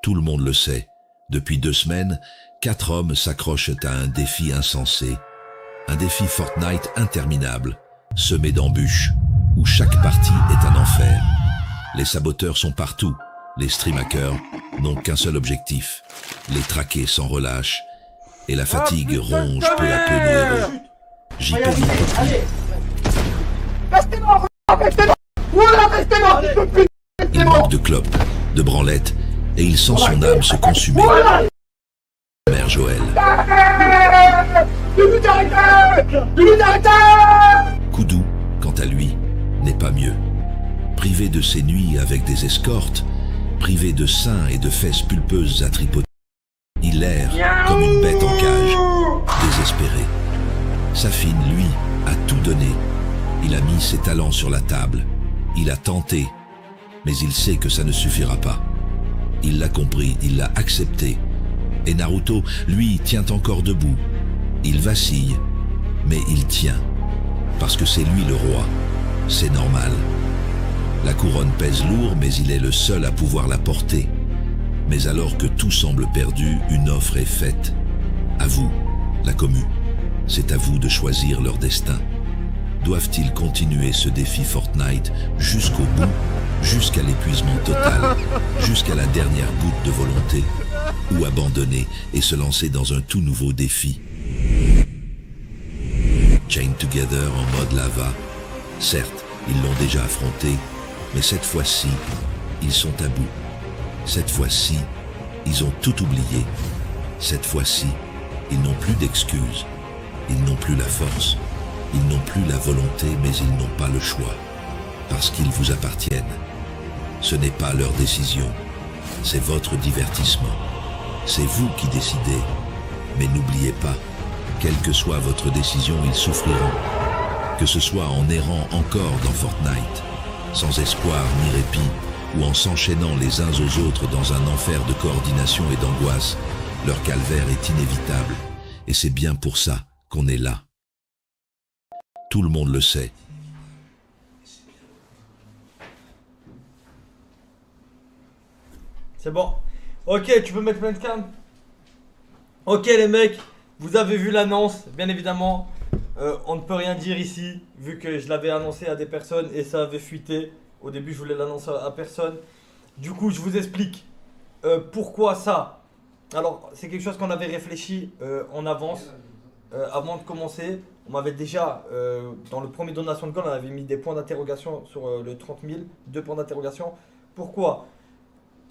Tout le monde le sait. Depuis 2 semaines, 4 hommes s'accrochent à un défi insensé. Un défi Fortnite interminable, semé d'embûches, où chaque partie est un enfer. Les saboteurs sont partout. Les streamhackers n'ont qu'un seul objectif, les traquer sans relâche. Et la fatigue ronge peu à peu nos héros. JP n'y peut plus. Allez. Restez mort. Voilà, restez mort. Il manque de clopes, de branlettes, et il sent son âme se consumer. Mère Joël. Koudou, quant à lui, n'est pas mieux. Privé de ses nuits avec des escortes, privé de seins et de fesses pulpeuses à tripoter, il erre comme une bête en cage, désespéré. Safine, lui, a tout donné. Il a mis ses talents sur la table. Il a tenté, mais il sait que ça ne suffira pas. Il l'a compris, il l'a accepté. Et Naruto, lui, tient encore debout. Il vacille, mais il tient. Parce que c'est lui le roi. C'est normal. La couronne pèse lourd, mais il est le seul à pouvoir la porter. Mais alors que tout semble perdu, une offre est faite. À vous, la commu. C'est à vous de choisir leur destin. Doivent-ils continuer ce défi Fortnite jusqu'au bout, jusqu'à l'épuisement total, jusqu'à la dernière goutte de volonté, ou abandonner et se lancer dans un tout nouveau défi? Chain Together en mode lava. Certes, ils l'ont déjà affronté, mais cette fois-ci, ils sont à bout. Cette fois-ci, ils ont tout oublié. Cette fois-ci, ils n'ont plus d'excuses. Ils n'ont plus la force. Ils n'ont plus la volonté, mais ils n'ont pas le choix. Parce qu'ils vous appartiennent. Ce n'est pas leur décision. C'est votre divertissement. C'est vous qui décidez. Mais n'oubliez pas, quelle que soit votre décision, ils souffriront. Que ce soit en errant encore dans Fortnite, sans espoir ni répit, ou en s'enchaînant les uns aux autres dans un enfer de coordination et d'angoisse, leur calvaire est inévitable. Et c'est bien pour ça qu'on est là. Tout le monde le sait. C'est bon. Ok, tu peux mettre plein de cam. Ok les mecs, vous avez vu l'annonce, bien évidemment. On ne peut rien dire ici, vu que je l'avais annoncé à des personnes et ça avait fuité. Au début, je voulais l'annoncer à personne. Du coup, je vous explique pourquoi ça. Alors, c'est quelque chose qu'on avait réfléchi en avance, avant de commencer. On m'avait déjà, dans le premier donation de goal, on avait mis des points d'interrogation sur le 30 000, 2 points d'interrogation. Pourquoi?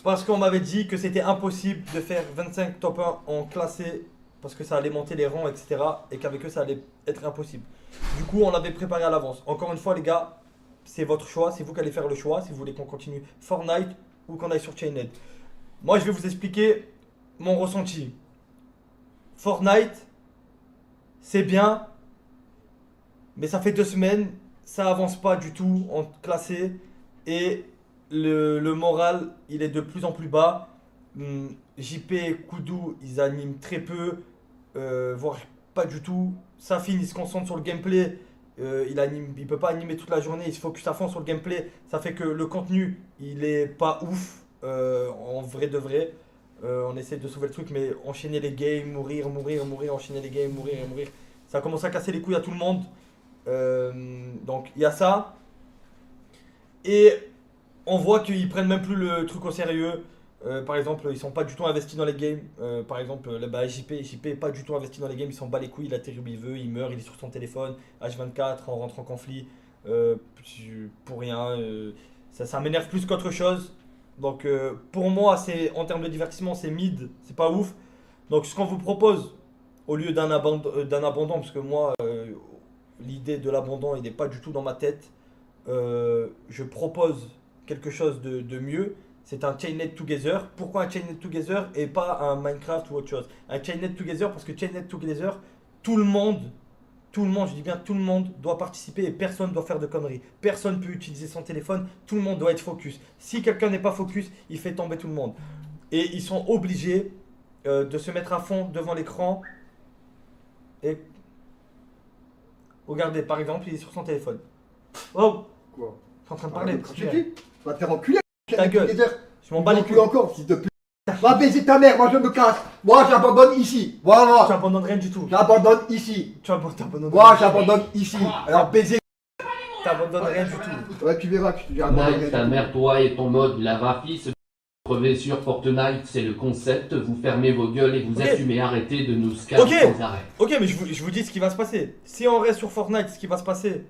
Parce qu'on m'avait dit que c'était impossible de faire 25 top 1 en classé, parce que ça allait monter les rangs, etc. Et qu'avec eux, ça allait être impossible. Du coup, on l'avait préparé à l'avance. Encore une fois, les gars, c'est votre choix, c'est vous qui allez faire le choix, si vous voulez qu'on continue Fortnite ou qu'on aille sur Chained. Moi, je vais vous expliquer mon ressenti. Fortnite, c'est bien, mais ça fait 2 semaines, ça avance pas du tout en classé et le moral, il est de plus en plus bas. JP et Koudou, ils animent très peu, voire pas du tout. Safin, il se concentre sur le gameplay. Il peut pas animer toute la journée, il se focus à fond sur le gameplay. Ça fait que le contenu, il est pas ouf, en vrai de vrai. On essaie de sauver le truc, mais enchaîner les games, mourir, enchaîner les games, mourir. Ça commence à casser les couilles à tout le monde. Donc il y a ça. Et on voit qu'ils prennent même plus le truc au sérieux. Par exemple, ils sont pas du tout investis dans les games. Par exemple, JP est pas du tout investi dans les games, il s'en bat les couilles, il atterrit où il veut, il meurt, il est sur son téléphone, H24, on rentre en conflit, pour rien. Ça m'énerve plus qu'autre chose. Donc pour moi, en termes de divertissement, c'est mid, c'est pas ouf. Donc ce qu'on vous propose, au lieu d'un abandon, parce que moi, l'idée de l'abandon, il n'est pas du tout dans ma tête, je propose quelque chose de mieux. C'est un Chained Together. Pourquoi un Chained Together et pas un Minecraft ou autre chose? Un Chained Together parce que Chained Together, tout le monde, je dis bien tout le monde doit participer et personne doit faire de conneries. Personne peut utiliser son téléphone, tout le monde doit être focus. Si quelqu'un n'est pas focus, il fait tomber tout le monde. Et ils sont obligés de se mettre à fond devant l'écran. Et regardez, par exemple, il est sur son téléphone. Oh! Quoi? Je suis en train de parler. Bah t'es enculé. Ta gueule. Je m'en bats les couilles. Encore, fils de pute. Va baiser ta mère, moi je me casse. Moi j'abandonne ici. Tu Voilà. abandonnes rien du tout. J'abandonne ici. T'abandonnes Moi j'abandonne ici. Alors baiser. T'abandonnes rien du tout. Ouais, tu verras que j'abandonne Fortnite, ta mère, toi et ton mode lava fils. Crever sur Fortnite, c'est le concept. Vous fermez vos gueules et vous Ok. assumez. Arrêtez de nous scam Ok. sans arrêt. Ok, mais je vous dis ce qui va se passer. Si on reste sur Fortnite, ce qui va se passer,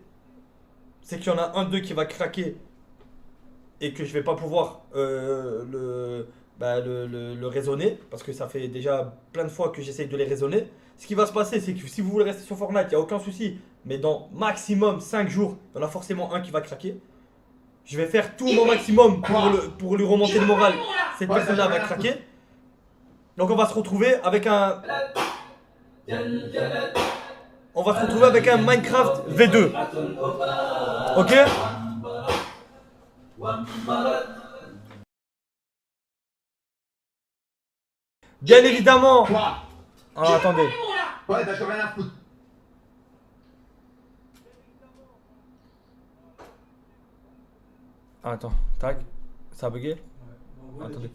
c'est qu'il y en a un d'eux qui va craquer et que je vais pas pouvoir le raisonner parce que ça fait déjà plein de fois que j'essaye de les raisonner. Ce qui va se passer, c'est que si vous voulez rester sur Fortnite, il n'y a aucun souci. Mais dans maximum 5 jours, il y en a forcément un qui va craquer. Je vais faire tout mon maximum pour lui remonter le moral. Cette personne-là va craquer. Donc on va se retrouver avec un... On va se retrouver avec un Minecraft V2. Ok? Bien évidemment. Quoi? Ah, attendez. Ouais, t'as rien à foutre. Ah, attends, tac. Ça a bugué? Attendez.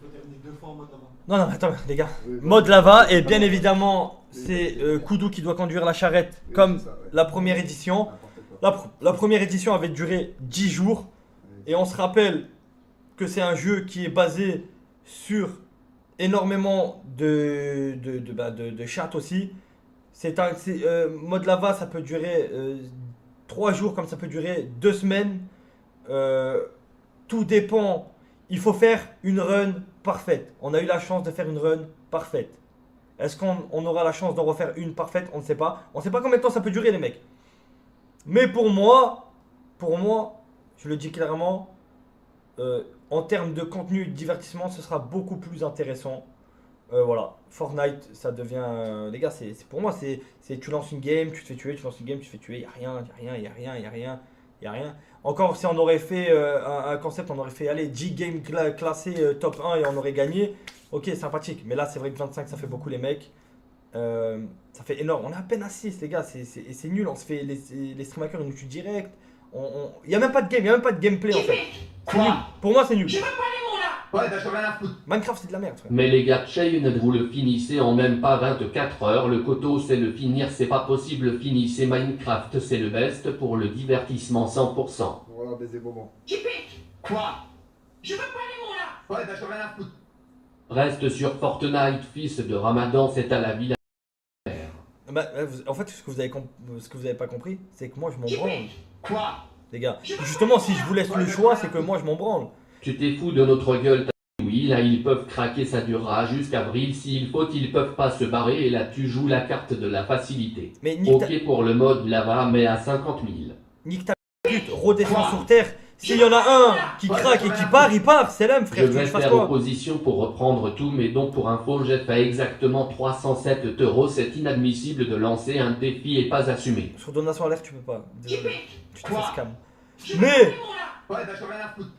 Non, non, attends, les gars. Mode lava, et bien évidemment, c'est Koudou qui doit conduire la charrette comme la première édition. La première édition avait duré 10 jours. Et on se rappelle que c'est un jeu qui est basé sur énormément de chat aussi. Mode lava, ça peut durer 3 jours comme ça peut durer 2 semaines. Tout dépend. Il faut faire une run parfaite. On a eu la chance de faire une run parfaite. Est-ce qu'on aura la chance d'en refaire une parfaite? On ne sait pas. On ne sait pas combien de temps ça peut durer, les mecs. Mais pour moi, je le dis clairement, en termes de contenu, de divertissement, ce sera beaucoup plus intéressant. Voilà, Fortnite, ça devient... les gars, pour moi, c'est tu lances une game, tu te fais tuer, tu lances une game, tu te fais tuer, il n'y a rien. Encore si on aurait fait un concept, on aurait fait, allez, 10 games classés top 1 et on aurait gagné. Ok, sympathique, mais là, c'est vrai que 25, ça fait beaucoup, les mecs. Ça fait énorme, on est à peine à 6, les gars, c'est nul, on se fait les streamhackers, ils nous tuent direct. Il n'y a même pas de game, il n'y a même pas de gameplay en fait. C'est nul, pour moi c'est nul. Ouais, t'as rien à foutre. Minecraft c'est de la merde, frère. Mais les gars, Chain, vous le finissez en même pas 24 heures. Le coteau, c'est le finir, c'est pas possible. Finissez Minecraft, c'est le best pour le divertissement 100%. Voilà, baiser moment. Quoi? Je veux pas les mots là. Ouais, t'as rien à foutre. Reste sur Fortnite, fils de Ramadan, c'est à la ville. En fait, ce que vous avez pas compris, c'est que moi je m'en branle. Quoi? Les gars, justement, si je vous laisse le choix, c'est que moi je m'en branle. Tu t'es fou de notre gueule, oui, là ils peuvent craquer, ça durera jusqu'avril. S'il faut, ils peuvent pas se barrer et là tu joues la carte de la facilité. Mais nique ta, Ok pour le mode lava, mais à 50 000. nique ta pute, redescends sur terre. S'il y en a un qui craque et qui part, il part. C'est l'homme, Je frère. Tu veux vais que je fasse faire quoi? opposition pour reprendre tous mes dons pour info. J'ai fait exactement 307 €. C'est inadmissible de lancer un défi et pas assumé. Sur donation à l'air, tu peux pas. Désolé. Tu te fais scam. Je veux Mais pas les mots là. Ouais, t'as rien à foutre.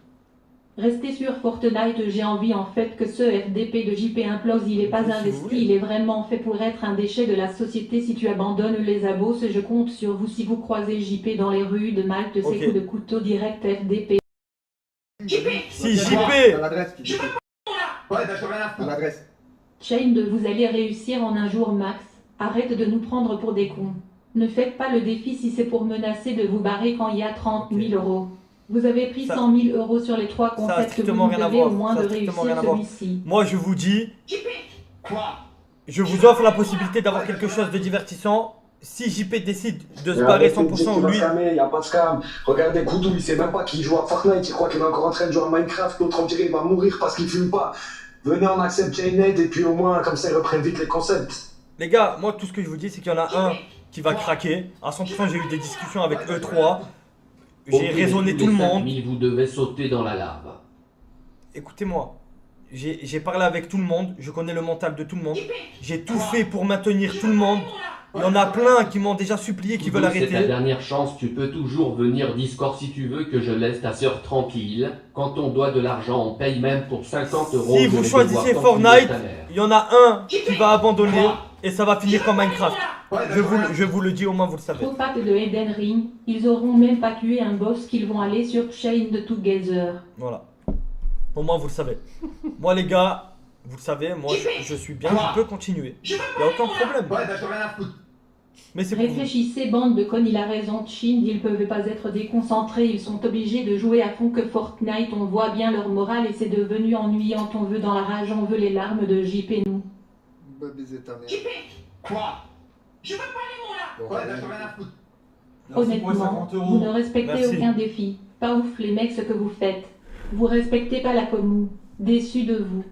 Restez sur Fortnite, j'ai envie en fait que ce FDP de JP implose, il est pas Si vous investi, voulez. il est vraiment fait pour être un déchet de la société. Si tu abandonnes les abos, je compte sur vous. Si vous croisez JP dans les rues de Malte, c'est Ok. coup de couteau direct FDP. si T'as JP, l'adresse qui Ouais, t'as rien à foutre. L'adresse. Chain de vous allez réussir en un jour max. Arrête de nous prendre pour des cons. Ne faites pas le défi si c'est pour menacer de vous barrer quand il y a 30 000 €. Vous avez pris Ça- 100 000 € sur les 3 a concepts, strictement vous rien à devez voir. au moins Ça a de strictement réussir rien à voir. celui-ci. moi je vous dis, Quoi? je vous offre la possibilité d'avoir quelque chose de divertissant. Si JP décide de se barrer 100%, lui, Il n'y a pas de scam. Regardez Koudou, il sait même pas qu'il joue à Fortnite. Il croit qu'il est encore en train de jouer à Minecraft. L'autre, on dirait qu'il va mourir parce qu'il fume pas. Venez, on accepte Chainhead et puis au moins, comme ça, ils reprennent vite les concepts. les gars, moi tout ce que je vous dis, c'est qu'il y en a un qui va craquer. À 100%, j'ai eu des discussions avec E3. J'ai Ok, raisonné tous tout le les monde. 5000, vous devez sauter dans la lave. Écoutez-moi, j'ai parlé avec tout le monde, je connais le mental de tout le monde. J'ai tout fait pour maintenir tout le monde. Il y en a plein qui m'ont déjà supplié, qui veulent C'est ta arrêter. dernière chance, tu peux toujours venir Discord si tu veux que je laisse ta sœur tranquille. Quand on doit de l'argent, on paye même pour 50 €. Si je vous vais choisissez devoir t'enculer Fortnite, ta mère. il y en a un qui va abandonner et ça va finir comme Minecraft. Ouais, Je vous le dis, au moins vous le savez. Trop fat de Eden Ring, ils auront même pas tué un boss qu'ils vont aller sur Chain de Together. Voilà. Au moins vous le savez. Moi les gars, Vous le savez, moi je suis bien, je peux continuer. Il n'y a aucun problème. Ouais, bah, j'en ai rien à foutre. Mais c'est pour vous. Réfléchissez, bande de connes, il a raison, Chind, ils peuvent pas être déconcentrés, ils sont obligés de jouer à fond que Fortnite, on voit bien leur morale et c'est devenu ennuyant, on veut dans la rage, on veut les larmes de JP nous. Bah, baiser ta mère. JP. Quoi? Je veux pas les mots là. Ouais, bah, j'en ai rien à foutre. Merci pour les Honnêtement, 50 vous euros. ne respectez Merci. aucun défi. Pas ouf les mecs ce que vous faites. Vous respectez pas la commu. Déçu de vous.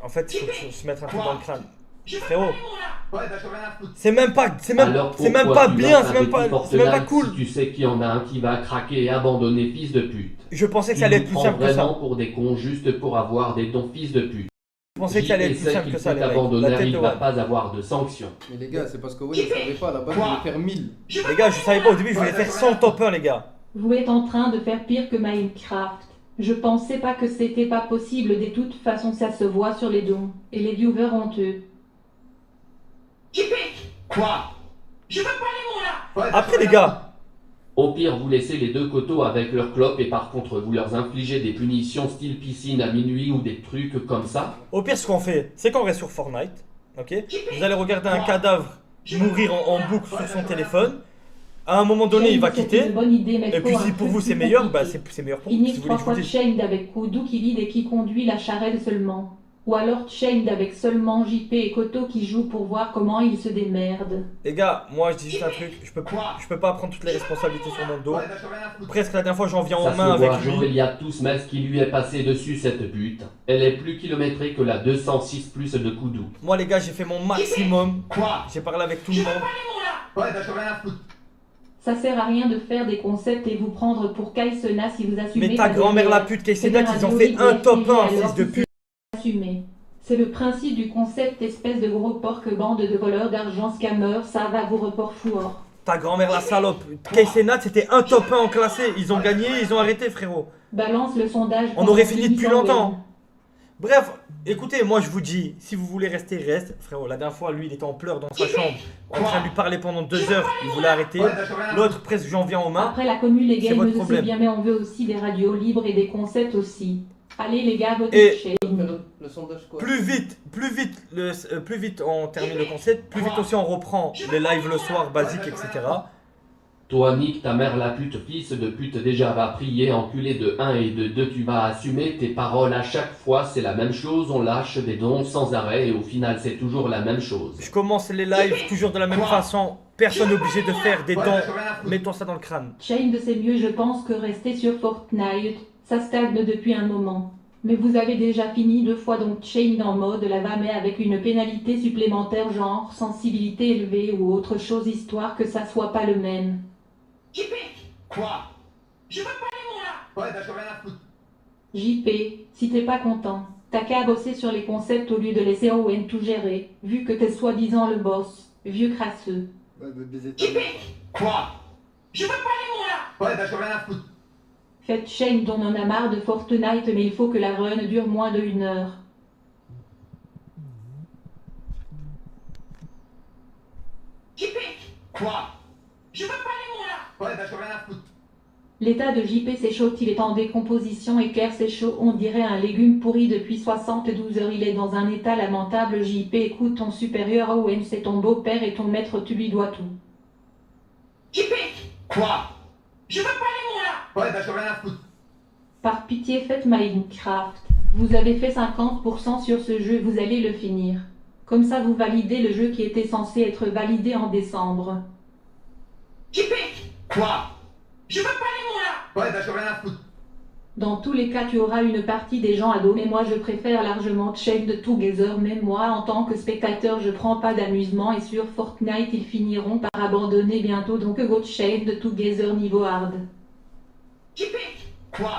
En fait, il faut se mettre un peu dans le crâne. Je veux Frérot. pas les mots là. Ouais, bah, j'en ai rien à foutre. C'est même pas, Alors c'est même pourquoi pas tu bien, lances c'est un même pas défi cool. Si tu sais qu'il y en a un qui va craquer et abandonner, fils de pute. Je pensais que Tu ça allait nous être plus prends simple que vraiment ça. pour des cons juste pour avoir des dons, fils de pute. Je pensais que ça allait être JP plus sait simple qu'il que ça, peut les mecs. La abandonner, tête il de va Wad. pas avoir de sanctions. Mais les gars, c'est parce que Wayne ne savait pas, à la base, il voulait faire 1000. Les gars, je savais pas au début, je voulais faire 100 top 1, les gars. Vous êtes en train de faire pire que Minecraft. Je pensais pas que c'était pas possible, de toute façon ça se voit sur les dons. Et les viewers honteux. JP. Quoi? Je veux pas les mots là. Ouais, bah, Après, j'en ai les rien à gars, Au pire, vous laissez les deux coteaux avec leurs clopes et par contre, vous leur infligez des punitions style piscine à minuit ou des trucs comme ça. au pire, ce qu'on fait, c'est qu'on reste sur Fortnite. Ok? Vous allez regarder un cadavre mourir en boucle sur son téléphone. À un moment donné, il va C'est quitter. une bonne idée, mais Et faut puis un si pour truc vous c'est plus meilleur, compliqué. bah c'est meilleur pour vous. Si Finir vous 3 voulez que je fois vous dise. Chained avec Kudu qui lead et qui conduit la charrette seulement. Ou alors Chained avec seulement JP et Koto qui jouent pour voir comment ils se démerdent. Les gars, moi je dis juste un truc, je peux pas prendre toutes les responsabilités sur mon dos. Ouais, bah, j'en ai rien à foutre. Presque la dernière fois j'en viens Ça en main se voit, avec lui. Jorelia Tousmes qui lui est passé dessus cette pute. Elle est plus kilométrée que la 206 plus de Koudou. Moi les gars, j'ai fait mon maximum. Quoi? J'ai parlé avec tout le Je veux monde. pas les mots là. Ouais, bah, j'en ai rien à foutre. Ça sert à rien de faire des concepts et vous prendre pour Kaisena si vous assumez Mais ta pas grand-mère la derrière. pute C'est Kaisena, bien ils ont radio fait libre un et top 1, privé, fils alors de si pute. c'est assumé. C'est le principe du concept espèce de gros porc bande de voleurs d'argent scammers, ça va vous report fouor. Ta grand-mère la salope. Kaisena, c'était un top 1 en classé. Ils ont gagné, ils ont arrêté frérot. Balance le sondage. On aurait fini 10 depuis ans, longtemps. ouais. Bref, écoutez, moi je vous dis, si vous voulez rester, reste. Frérot, la dernière fois, lui, il était en pleurs dans sa chambre, en train de lui parler pendant 2 heures, il voulait arrêter. Ouais, bah, j'en ai rien à L'autre, presque, j'en viens aux mains. Après la commune, les C'est gamers, votre c'est problème. bien, mais on veut aussi des radios libres et des concepts aussi. Allez les gars, votez Et- chez. Le sondage quoi? Plus vite on termine le concept, plus vite aussi on reprend les lives le soir, basiques, etc. Toi, nique ta mère la pute, fils de pute, déjà va prier, enculé de 1 et de 2, tu vas assumer tes paroles à chaque fois, c'est la même chose, on lâche des dons sans arrêt et au final c'est toujours la même chose. Je commence les lives toujours de la même façon, personne n'est obligé de faire des Ouais, dons. bah, j'en ai rien à foutre. Mettons ça dans le crâne. Chained, c'est mieux, je pense, que rester sur Fortnite. Ça stagne depuis un moment. Mais vous avez déjà fini 2 fois donc Chained en mode lava mais avec une pénalité supplémentaire genre sensibilité élevée ou autre chose histoire que ça soit pas le même. JP. Quoi? Je veux pas les mots là. Ouais, bah, j'en ai rien à foutre. JP, si t'es pas content, t'as qu'à bosser sur les concepts au lieu de laisser Owen tout gérer, vu que t'es soi-disant le boss. Vieux crasseux. Ouais, bah, baiser ta JP. mère. Quoi? Je veux pas les mots là. Ouais, bah, j'en ai rien à foutre. Faites Chained, on en a marre de Fortnite mais il faut que la run dure moins de 1 heure. JP. Quoi? Je veux pas les mots là. Ouais, bah, j'en ai rien à foutre. L'état de JP c'est chaud, il est en décomposition et clair c'est chaud, on dirait un légume pourri depuis 72 heures, il est dans un état lamentable. JP, écoute ton supérieur Owen, c'est ton beau-père et ton maître, tu lui dois tout. JP. Quoi? Je veux pas les mots là. Ouais, bah, j'en ai rien à foutre. Par pitié faites Minecraft. Vous avez fait 50% sur ce jeu, vous allez le finir. Comme ça vous validez le jeu qui était censé être validé en décembre. JP. Quoi? Je veux pas les mots là. Ouais, bah, j'en ai rien à foutre. Dans tous les cas tu auras une partie des gens ados, mais moi je préfère largement Chained Together, même moi en tant que spectateur je prends pas d'amusement et sur Fortnite ils finiront par abandonner bientôt donc go Chained Together niveau hard. JP. Quoi?